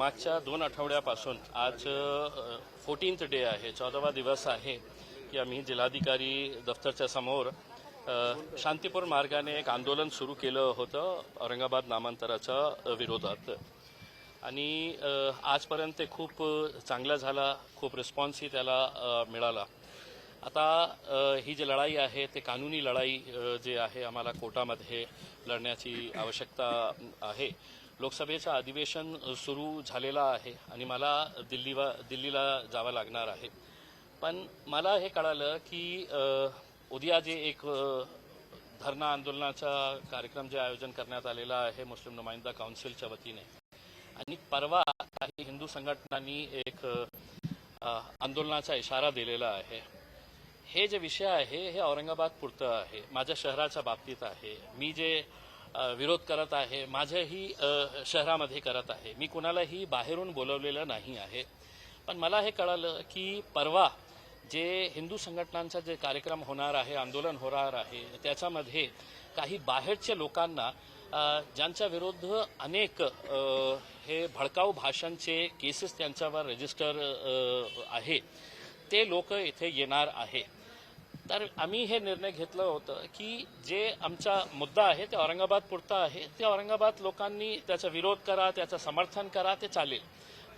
मागच्या 2 आठवड्यापासून आज 14th डे आहे, 14वा दिवस आहे की आम्ही जिल्हाधिकारी दफ्तरच्या समोर शांतीपूर मार्गाने एक आंदोलन सुरू केलं होतं औरंगाबाद नामांतराच्या विरोधात. आणि आजपर्यंत ते खूप चांगला झाला, खूप रिस्पॉन्सही त्याला मिळाला. आता ही जी लढाई आहे ते कानूनी लढाई जे आहे आम्हाला कोर्टामध्ये लढण्याची आवश्यकता आहे. लोकसभेचं अधिवेशन सुरू झालेलं आहे आणि मला दिल्लीला जावं लागणार आहे. पण मला हे कळालं की उद्या जे एक धरणा आंदोलनाचा कार्यक्रम जे आयोजन करण्यात आलेला आहे मुस्लिम नुमाइंदा काउन्सिलच्या वतीने, आणि परवा काही हिंदू संघटनांनी एक आंदोलनाचा इशारा दिलेला आहे. हे जे विषय आहे हे औरंगाबाद पुरतं आहे, माझ्या शहराच्या बाबतीत आहे. मी जे विरोध करत आहे माझ्याही शहरामध्ये करत आहे. मी कुणालाही बाहेरून बोलवलेलं नाही आहे. पण मला हे कळालं की परवा जे हिंदू संघटनांचा जे कार्यक्रम होणार आहे, आंदोलन होणार आहे, त्याच्यामध्ये काही बाहेरच्या लोकांना ज्यांच्या विरुद्ध अनेक हे भडकाऊ भाषांचे केसेस त्यांच्यावर रजिस्टर आहे, ते लोक इथे येणार आहे. तर आम्ही हे निर्णय घेतलं होतं की जे आमचा मुद्दा आहे ते औरंगाबाद पुरता आहे. ते औरंगाबाद लोकांनी त्याचा विरोध करा, त्याचं समर्थन करा, ते चालेल.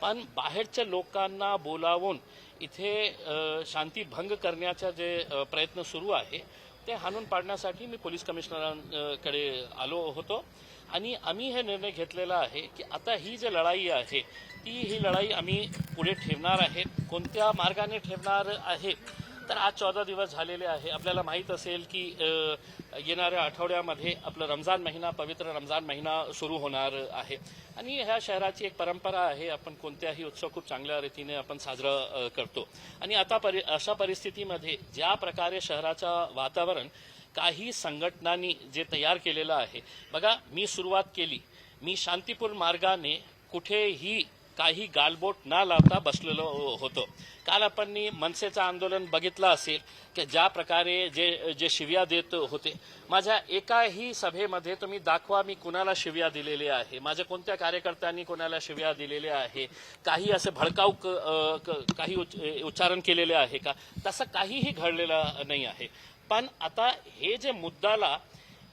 पण बाहेरच्या लोकांना बोलावून इथे शांती भंग करण्याचा जे प्रयत्न सुरू आहे ते हाणून पाडण्यासाठी मी पोलीस कमिशनरांकडे आलो होतो. आणि आम्ही हे निर्णय घेतलेला आहे की आता ही जी लढाई आहे ही लढाई आम्ही पुढे ठेवणार आहेत. कोणत्या मार्गाने ठेवणार आहे तर आज 14 दिवस झालेले आहे. आपल्याला माहीत असेल की येणाऱ्या आठवड्यामध्ये आपलं रमजान महिना, पवित्र रमजान महिना सुरू होणार आहे. आणि ह्या शहराची एक परंपरा आहे, आपण कोणत्याही उत्सव खूप चांगल्या रीतीने आपण साजरा करतो. आणि आता अशा परिस्थितीमध्ये ज्या प्रकारे शहराचं वातावरण काही संघटनांनी जे तयार केलेलं आहे, बघा, मी सुरुवात केली, मी शांतीपूर मार्गाने कुठेही काही गालबोट न लावता बसलेलो होतो. काल आपण मनसेचं आंदोलन बघितलं असेल की ज्या प्रकारे जे शिव्या देत होते, माझ्या एकाही सभेमध्ये तुम्ही दाखवा मी कुणाला शिव्या दिलेल्या आहे, माझ्या कोणत्या कार्यकर्त्यांनी कोणाला शिव्या दिलेल्या आहे, काही असे भडकाऊ काही उच्चारण केलेले आहे का? तसं काहीही घडलेलं नाही आहे. पण आता हे जे मुद्दाला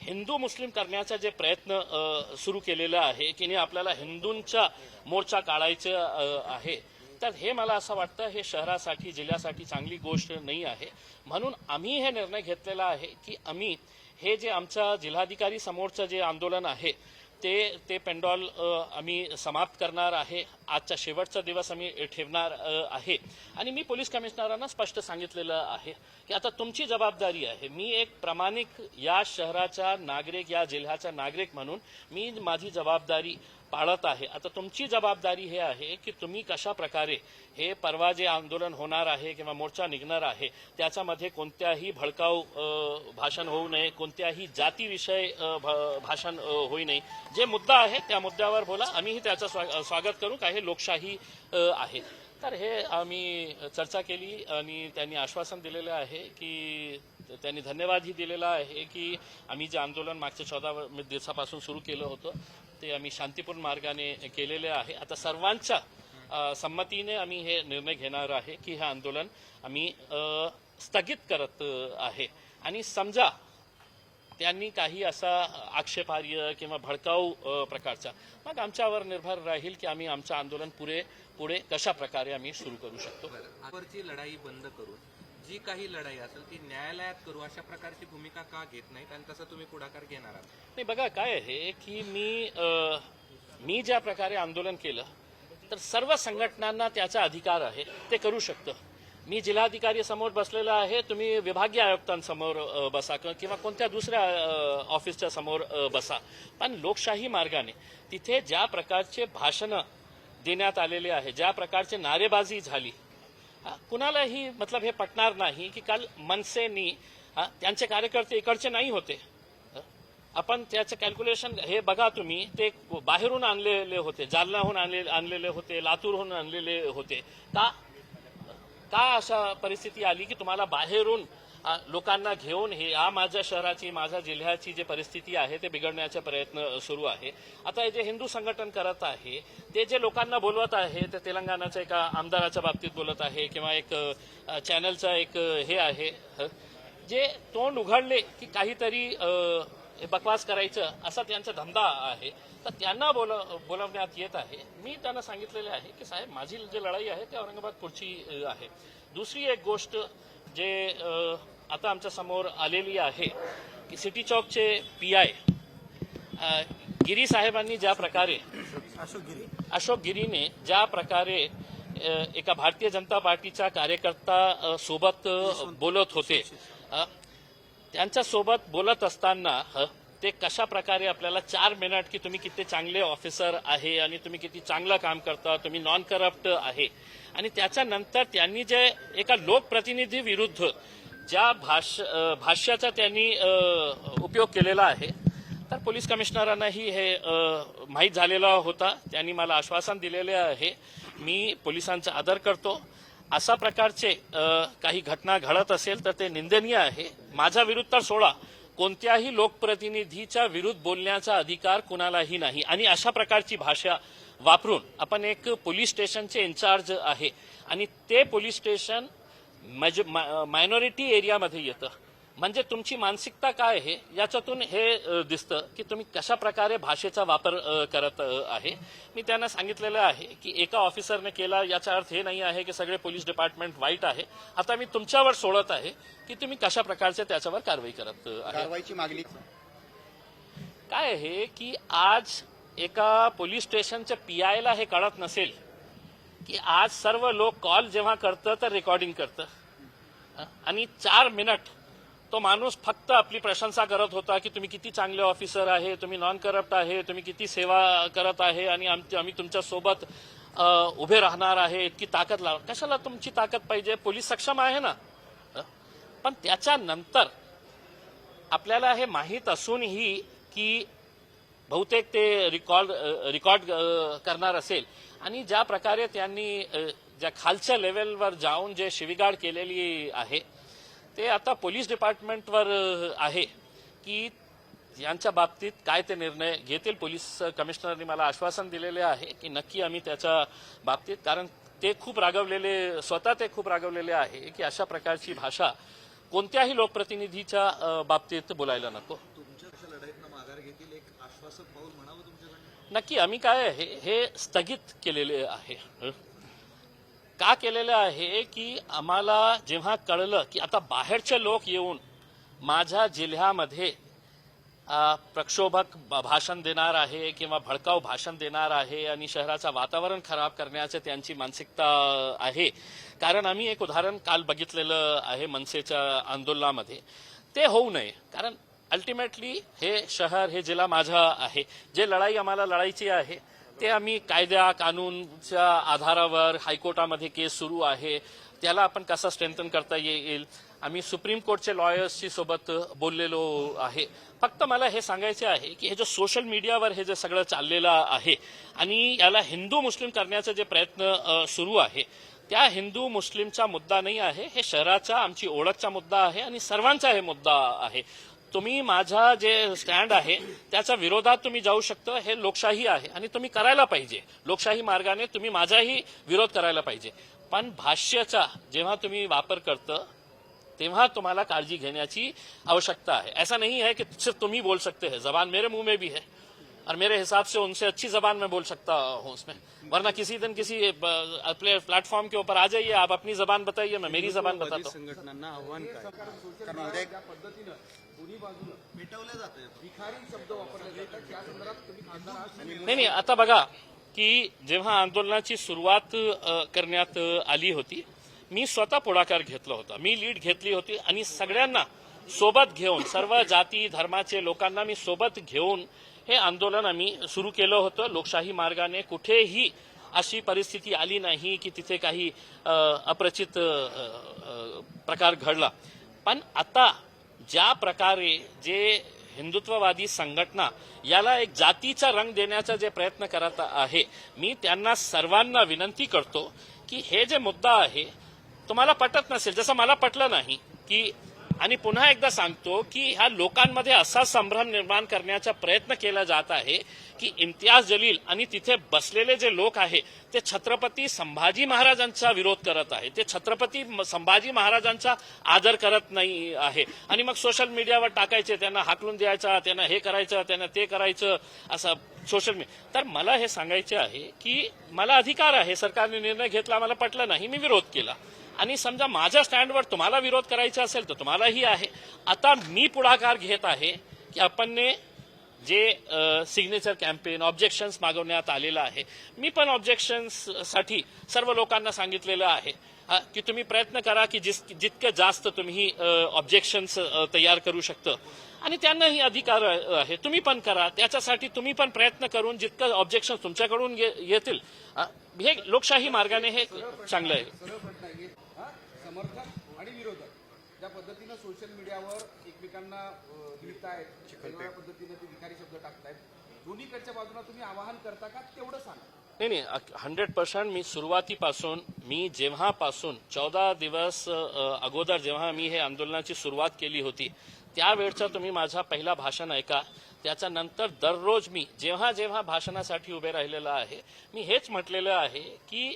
हिंदू मुस्लिम करण्याचा जे प्रयत्न सुरू केलेला आहे की आपल्याला हिंदूंचा मोर्चा काढायचा आहे, तर हे मला असं वाटतं हे शहरासाठी, जिल्ह्यासाठी चांगली गोष्ट नाही आहे. म्हणून आम्ही हे निर्णय घेतलेला आहे की आम्ही हे जे आमच्या जिल्हाधिकारी समोरचं जे आंदोलन आहे ते पेंडॉल आम्ही समाप्त करणार आहे. आजचा शेवटचा दिवस आम्ही ठेवणार आहे. आणि मी पोलीस कमिशनरांना स्पष्ट सांगितलेलं आहे की आता तुमची जबाबदारी आहे. मी एक प्रामाणिक या शहराचा नागरिक, या जिल्ह्याचा नागरिक म्हणून मी माझी जबाबदारी पाळत आहे. आता तुमची जबाबदारी हे आहे की तुम्ही कशा प्रकारे हे परवा जे आंदोलन होणार आहे किंवा मोर्चा निघणार आहे त्याच्यामध्ये कोणत्याही भडकाऊ भाषण होऊ नये, कोणत्याही जातीविषय भाषण होऊ नये. जे मुद्दा आहे त्या मुद्द्यावर बोला, आम्हीही त्याचं स्वागत करू. काही लोकशाही आहे. तर हे आम्ही चर्चा केली आणि त्यांनी आश्वासन दिलेलं आहे की त्यांनी धन्यवादही दिलेला आहे की आम्ही जे आंदोलन मागच्या 14 दिवसापासून सुरू केलं होतं ते आम्ही शांतीपूर्ण मार्गाने केलेले आहे. आता सर्वांच्या संमतीने आम्ही हे निर्णय घेणार आहे की हे आंदोलन आम्ही स्थगित करत आहे. आणि समजा त्यांनी काही असा आक्षेपार्ह किंवा भडकाऊ प्रकारचा, मग आमच्यावर निर्भर राहील की आम्ही आमचं आंदोलन पुढे कशा प्रकारे आम्ही सुरू करू शकतो. आजवरची लढाई बंद करून जी काही लढाई असेल ती न्यायालयात करू अशा प्रकारची भूमिका का घेत नाहीत आणि तसं तुम्ही पुढाकार घेणार आहात? नाही, बघा काय आहे की मी ज्या प्रकारे आंदोलन केलं तर सर्व संघटनांना त्याचा अधिकार आहे, ते करू शकतं. मी जिल्हाधिकारी समोर बसलेला आहे, तुम्ही विभागीय आयुक्तांसमोर बसा किंवा कोणत्या दुसऱ्या ऑफिसच्या समोर बसा. पण लोकशाही मार्गाने तिथे ज्या प्रकारचे भाषणं देण्यात आलेले आहे, ज्या प्रकारचे नारेबाजी झाली, कुणालाही मतलब हे पटणार नाही की काल मनसेनी त्यांचे कार्यकर्ते इकडचे नाही होते. आपण त्याचं कॅल्क्युलेशन हे बघा तुम्ही, ते बाहेरून आणलेले होते, जालन्याहून आणलेले होते, लातूरहून आणलेले होते. का अशा परिस्थिती आली की तुम्हाला बाहेरून लोकांना घेऊन या माझ्या शहराची माझ्या जिल्ह्याची जी परिस्थिती आहे ते बिघडण्याचे प्रयत्न सुरू आहे. आता हे जे हिंदू संघटन करत आहे ते जे लोकांना बोलवत आहे ते तेलंगणाच्या एका आमदाराच्या बाबतीत बोलत आहे किंवा एक चॅनलचा एक हे आहे जे तोंड उघडले की काहीतरी बकवास करायचं असा त्यांचा धंदा आहे, तर त्यांना बोलवण्यात येत आहे. मी त्यांना सांगितलेले आहे की साहेब माझी जी लढाई आहे ती औरंगाबाद पुढची आहे. दुसरी एक गोष्ट जे आता आमच्या समोर आलेली आहे की सिटी चौकचे PI गिरी साहेबांनी ज्या प्रकारे अशोक गिरीने ज्या प्रकारे एका भारतीय जनता पार्टीच्या कार्यकर्ता सोबत बोलत होते, त्यांच्या सोबत बोलत असताना ते कशा प्रकारे आपल्याला 4 मिनिट की तुम्ही किती चांगले ऑफिसर आहे आणि तुम्ही किती चांगलं काम करता, तुम्ही नॉन करप्ट आहे, आणि त्याच्यानंतर त्यांनी जे एका लोकप्रतिनिधी विरुद्ध ज्या भाष्याचा त्यांनी उपयोग केलेला आहे, तर पोलीस कमिशनरांनाही हे माहीत झालेला होता. त्यांनी मला आश्वासन दिलेले आहे. मी पोलिसांचा आदर करतो. अशा प्रकारचे काही घटना घडत असेल तर ते निंदनीय आहे. माझ्या विरुद्ध तर सोडा, कोणत्याही लोकप्रतिनिधीच्या विरुद्ध बोलण्याचा अधिकार कुणालाही नाही. आणि अशा प्रकारची भाषा वापरून आपण एक पोलीस स्टेशनचे इन्चार्ज आहे आणि ते पोलीस स्टेशन मायनॉरिटी एरियामध्ये येतं, म्हणजे तुमची मानसिकता काय आहे याच्यातून हे दिसतं की तुम्ही कशा प्रकारे भाषेचा वापर करत आहे. मी त्यांना सांगितलेलं आहे की एका ऑफिसरने केला याचा अर्थ हे नाही आहे की सगळे पोलीस डिपार्टमेंट वाईट आहे. आता मी तुमच्यावर सोडत आहे की तुम्ही कशा प्रकारचे त्याच्यावर कारवाई करत आहे. कारवाईची मागणी काय आहे की आज एका पोलीस स्टेशनच्या PIला हे कळत नसेल की आज सर्व लोक कॉल जेव्हा करतं तर रेकॉर्डिंग करतं आणि 4 मिनिट तो माणूस फक्त आपली प्रशंसा करत होता की तुम्ही किती चांगले ऑफिसर आहे, तुम्ही नॉन करप्ट आहे, तुम्ही किती सेवा करत आहे आणि आम्ही तुमच्या सोबत उभे राहणार आहे, इतकी ताकद लावा. कशाला तुमची ताकद पाहिजे? पोलीस सक्षम आहे ना. पण त्याच्यानंतर आपल्याला हे माहीत असूनही की बहुतेक ते रेकॉर्ड करणार असेल आणि ज्या प्रकारे त्यांनी ज्या खालच्या लेवलवर जाऊन जे शिवीगाळ केलेली आहे ते आता पोलीस डिपार्टमेंटवर आहे की यांच्या बाबतीत काय ते निर्णय घेतील. पोलीस कमिशनरनी मला आश्वासन दिलेले आहे की नक्की आम्ही त्याच्या बाबतीत, कारण ते खूप रागवलेले, स्वतः ते खूप रागवलेले आहे की अशा प्रकारची भाषा कोणत्याही लोकप्रतिनिधीच्या बाबतीत बोलायला नको. तुमच्या लढाईतनं माघार घेतील एक आश्वासक पाऊल म्हणावं तुमच्याकडे? नक्की आम्ही काय आहे हे स्थगित केलेले आहे. का केलेलं आहे की आम्हाला जेव्हा कळलं की आता बाहेरचे लोक येऊन माझ्या जिल्ह्यामध्ये प्रक्षोभक भाषण देणार आहे किंवा भडकाऊ भाषण देणार आहे आणि शहराचं वातावरण खराब करण्याची त्यांची मानसिकता आहे. कारण आम्ही एक उदाहरण काल बघितलेलं आहे मनसेच्या आंदोलनामध्ये. ते होऊ नये, कारण अल्टिमेटली हे शहर, हे जिल्हा माझा आहे. जे लढाई आम्हाला लढायची आहे ते आम्ही कायद्या कानूनच्या आधारावर हायकोर्टामध्ये केस सुरू आहे, त्याला आपण कसं स्ट्रेंथन करता येईल. आम्ही सुप्रीम कोर्टचे लॉयर्सची सोबत बोललेलो आहे. फक्त मला हे सांगायचे आहे की हे जो सोशल मीडियावर हे जे सगळं चाललेलं आहे आणि याला हिंदू मुस्लिम करण्याचे जे प्रयत्न सुरू आहे, त्या हिंदू मुस्लिमचा मुद्दा नाही आहे. हे शहराचा, आमची ओळखचा मुद्दा आहे आणि सर्वांचा हे मुद्दा आहे. तुम्ही माझा जे स्टँड आहे त्याच्या विरोधात तुम्ही जाऊ शकता. हे लोकशाही आहे आणि तुम्ही करायला पाहिजे. लोकशाही मार्गाने तुम्ही माझाही विरोध करायला पाहिजे. पण भाष्याचा जेव्हा तुम्ही वापर करता तेव्हा तुम्हाला काळजी घेण्याची आवश्यकता है. ऐसा नहीं है कि सिर्फ तुम ही बोल सकते हैं. जबान मेरे मुंह में भी है और मेरे हिसाब से उनसे अच्छी जबान में बोल सकता हूं उसमें. वरना किसी दिन किसी प्लेटफॉर्म के ऊपर आ जाइए, आप अपनी जबान बताइए, मैं मेरी जबान बताता हूं. संघटनांना आव्हान काय? पेटवले जाते शब्द वापरले जातात. नाही, आता बघा की जेव्हा आंदोलनाची सुरुवात करण्यात आली होती, मी स्वतः पुढाकार घेतला होता, मी लीड घेतली होती आणि सगळ्यांना सोबत घेऊन, सर्व जाती धर्माचे लोकांना मी सोबत घेऊन हे आंदोलन आम्ही सुरू केलं होतं. लोकशाही मार्गाने कुठेही अशी परिस्थिती आली नाही की तिथे काही अप्रचित प्रकार घडला. पण आता ज्या प्रकारे जे हिंदुत्ववादी संघटना याला एक जातीचा रंग देण्याचा जे प्रयत्न करत आहे, मी त्यांना सर्वांना विनंती करतो की हे जे मुद्दा आहे तुम्हाला पटत नसेल, जसं मला पटलं नाही की आणि पुन्हा एकदा सांगतो की ह्या लोकांमध्ये असा संभ्रम निर्माण करण्याचा प्रयत्न केला जात आहे की इम्तियाज जलील आणि तिथे बसलेले जे लोक आहे ते छत्रपती संभाजी महाराजांचा विरोध करत आहे, ते छत्रपती संभाजी महाराजांचा आदर करत नाही आहे आणि मग सोशल मीडियावर टाकायचे, त्यांना हाकलून द्यायचा, त्यांना हे करायचं, त्यांना ते करायचं, असं सोशल मीडिया. तर मला हे सांगायचे आहे की मला अधिकार आहे, सरकारने निर्णय घेतला, मला पटलं नाही, मी विरोध केला आणि समजा माझ्या स्टँडवर तुम्हाला विरोध करायचा असेल तर तुम्हालाही आहे. आता मी पुढाकार घेत आहे की आपण जे सिग्नेचर कॅम्पेन ऑब्जेक्शन्स मागवण्यात आलेलं आहे, मी पण ऑब्जेक्शन्ससाठी सर्व लोकांना सांगितलेलं आहे की तुम्ही प्रयत्न करा की जितकं जास्त तुम्ही ऑब्जेक्शन्स तयार करू शकता आणि त्यांनाही अधिकार आहे, तुम्ही पण करा. त्याच्यासाठी तुम्ही पण प्रयत्न करून जितकं ऑब्जेक्शन तुमच्याकडून येतील, हे लोकशाही मार्गाने हे चांगलं आहे. समर्थक आणि विरोधक ज्या पद्धतीनं सोशल मीडियावर एकमेकांना लिहितायत, वेगवेगळ्या पद्धतीने ते विकारी शब्द टाकतायत, दोन्हीकडच्या बाजूला तुम्ही आवाहन करता का तेवढं सांगा. नाही 100% मी सुरुवातीपासून, मी जेव्हापासून 14 दिवस अगोदर जेव्हा मी हे आंदोलनाची सुरुवात केली होती त्यावेळचं तुम्ही माझा पहिला भाषण ऐका. त्याच्यानंतर दररोज मी जेव्हा जेव्हा भाषणासाठी उभे राहिलेलं आहे मी हेच म्हटलेलं आहे की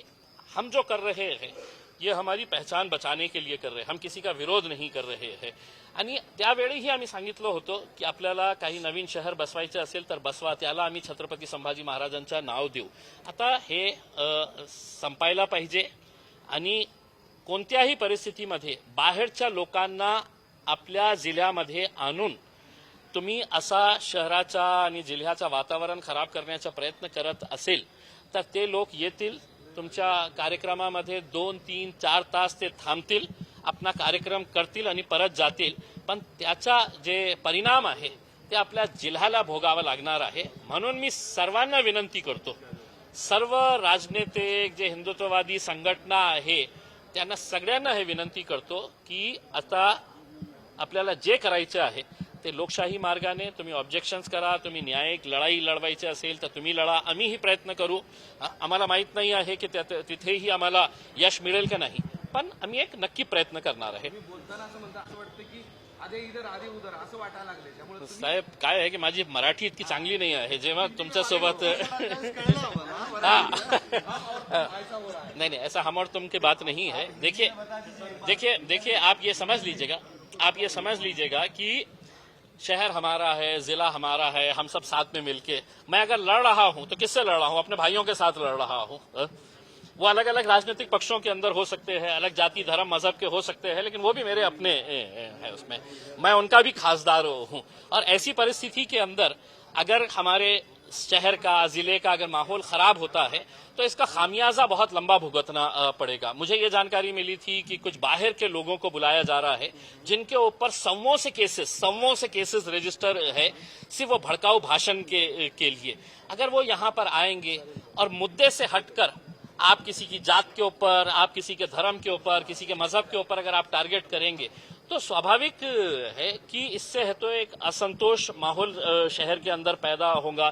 हम जो कर रहे हैं ये हमारी पहचान बचाने के लिए कर रहे हैं, हम किसी का विरोध नहीं कर रहे हैं. आणि त्यावेळीही आम्ही सांगितलं होतं की आपल्याला काही नवीन शहर बसवायचे असेल तर बसवा, त्याला आम्ही छत्रपती संभाजी महाराजांचं नाव देऊ. आता हे संपायला पाहिजे आणि कोणत्याही परिस्थितीमध्ये बाहेरच्या लोकांना आपल्या जिल्ह्यामध्ये आणून तुम्ही असा शहराचा आणि जिल्ह्याचा वातावरण खराब करण्याचा प्रयत्न करत असेल तर ते लोक येतील तुमच्या कार्यक्रमामध्ये 2, 3, 4 तास ते थांबतील, आपला कार्यक्रम करतील आणि परत जातील. पण त्याचा जे परिणाम आहे ते आपल्या जिल्ह्याला भोगावा लागणार आहे. म्हणून मी सर्वांना विनंती करतो, सर्व राजनेते जे हिंदुत्ववादी संघटना आहे त्यांना सगळ्यांना हे विनंती करतो की आता आपल्याला जे करायचं आहे ते लोकशाही मार्गाने तुम्ही ऑब्जेक्शन्स करा, तुम्ही न्यायिक लढाई लढवायची असेल तर तुम्ही लढा, आम्हीही प्रयत्न करू. आम्हाला माहित नाही आहे की तिथेही आम्हाला यश मिळेल का नाही, पण आम्ही एक नक्की प्रयत्न करणार आहे. बोलताना असं म्हणता, असं वाटतं की आधे इधर आधे उधर असं वाटायला लागले. त्यामुळे साहेब काय आहे की माझी मराठी इतकी चांगली नाही आहे, जेव्हा तुमच्यासोबत नहीं ऐसा हम और तुम की बात नहीं है. देखिए आप ये समझ लीजिएगा कि शहर हमारा है, जिला हमारा है, हम सब साथ में मिलके, मैं अगर लड़ रहा हूं तो किससे लड़ रहा हूं? अपने भाइयों के साथ लड़ रहा हूं. वो अलग अलग राजनीतिक पक्षों के अंदर हो सकते हैं, अलग जाति धर्म मजहब के हो सकते हैं, लेकिन वो भी मेरे अपने हैं, उसमें मैं उनका भी खासदार हूं. और ऐसी परिस्थिति के अंदर अगर हमारे शहर का, जिले का अगर माहौल खराब होता है तो इसका खामियाजा बहुत लंबा भुगतना पड़ेगा. मुझे ये जानकारी मिली थी कि कुछ बाहर के लोगों को बुलाया जा रहा है जिनके ऊपर सौों से केसेस रजिस्टर है सिर्फ वो भड़काऊ भाषण के लिए. अगर वो यहाँ पर आएंगे और मुद्दे से हटकर आप किसी की जात के ऊपर, आप किसी के धर्म के ऊपर, किसी के मजहब के ऊपर अगर आप टारगेट करेंगे तो स्वाभाविक है कि इससे है तो एक असंतोष माहौल शहर के अंदर पैदा होगा,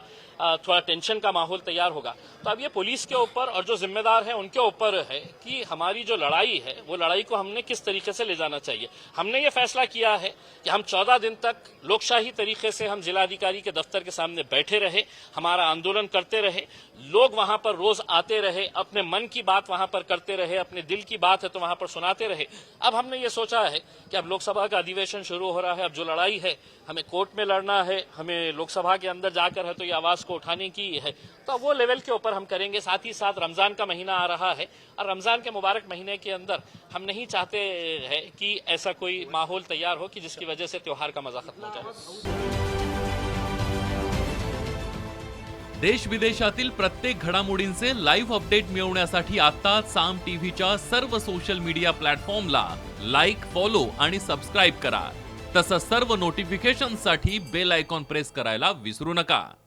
थोड़ा टेंशन का माहौल तैयार होगा. तो अब ये पुलिस के ऊपर और जो जिम्मेदार है उनके ऊपर है कि हमारी जो लड़ाई है वो लड़ाई को हमने किस तरीके से ले जाना चाहिए. हमने ये फैसला किया है कि हम 14 दिन तक लोकशाही तरीके से हम जिलाधिकारी के दफ्तर के सामने बैठे रहे, हमारा आंदोलन करते रहे, लोग वहां पर रोज आते रहे, अपने मन की बात वहां पर करते रहे, अपने दिल की बात है तो वहां पर सुनाते रहे. अब हमने ये सोचा है कि अब लोकसभा का अधिवेशन शुरू हो रहा है, अब जो लड़ाई है हमें कोर्ट में लड़ना है, हमें लोकसभा के अंदर जाकर है तो ये आवाज को उठाने की है, तो वो लेवल के ऊपर हम करेंगे. साथ ही साथ रमजान का महीना आ रहा है और रमजान के मुबारक महीने के अंदर हम नहीं चाहते हैं कि ऐसा कोई माहौल तैयार हो कि जिसकी वजह से त्योहार का मजा खत्म हो जाए. देश विदेशातील प्रत्येक घडामोडींचे लाईव्ह अपडेट मिळवण्यासाठी आता साम टीव्हीच्या सर्व सोशल मीडिया प्लॅटफॉर्मला लाईक, फॉलो आणि सबस्क्राईब करा. तसंच सर्व नोटिफिकेशनसाठी बेल आयकॉन प्रेस करायला विसरू नका.